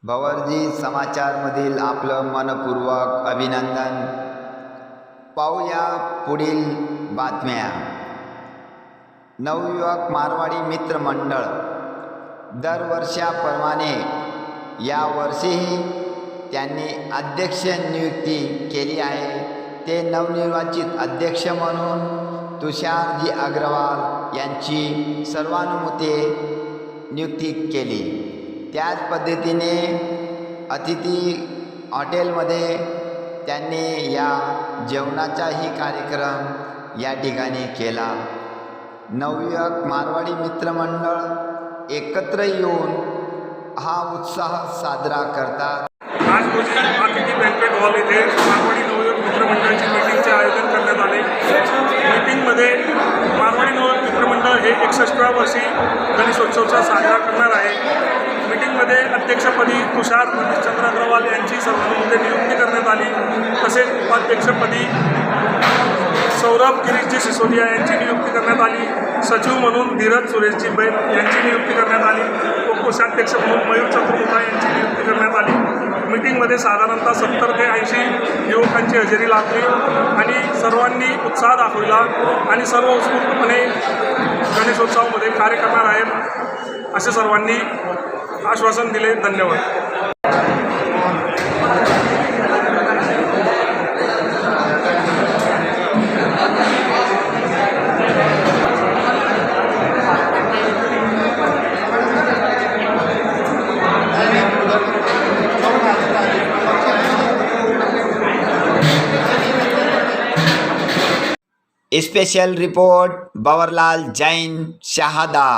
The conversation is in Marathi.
भवर्जी समाचारमधील आपलं मनपूर्वक अभिनंदन. पाहूया पुढील बातम्या. नवयुवक मारवाडी मित्र मंडळ दरवर्षाप्रमाणे यावर्षीही त्यांनी अध्यक्ष नियुक्ती केली आहे. ते नवनिर्वाचित अध्यक्ष म्हणून तुषारजी अग्रवाल यांची सर्वानुमते नियुक्ती केली. त्याच पद्धतीने अतिथी हॉटेलमध्ये त्यांनी या जेवणाचाही कार्यक्रम या ठिकाणी केला. नवयुवक मारवाडी मित्रमंडळ एकत्र येऊन हा उत्साह साजरा करतात. आज रोजी अतिथी बँकेट हॉल येथे मारवाडी नवयुवक मित्रमंडळाची मीटिंगचे आयोजन करण्यात आले. मीटिंगमध्ये मारवाडी नवयुवक मित्रमंडळ हे 61व्या वर्षी गणेशोत्सवचा साजरा करणार आहे. मीटिंगमध्ये अध्यक्षपदी तुषार रमेशचंद्र अग्रवाल यांची सर्वानुमते नियुक्ती करण्यात आली. तसेच उपाध्यक्षपदी सौरभ गिरीशजी सिसोदिया यांची नियुक्ती करण्यात आली. सचिव म्हणून धीरज सुरेशजी बैल यांची नियुक्ती करण्यात आली. कोषाध्यक्ष म्हणून मयूर चतुर्मुखा यांची नियुक्ती करण्यात आली. मीटिंगमध्ये साधारणतः 70 ते 80 युवकांची हजेरी लाभली आणि सर्वांनी उत्साह दाखविला आणि सर्व उत्स्फूर्तपणे गणेशोत्सवामध्ये कार्य करणार आहेत असे सर्वांनी आश्वासन दिले. धन्यवाद. Special report Bavarlal Jain, Shahada.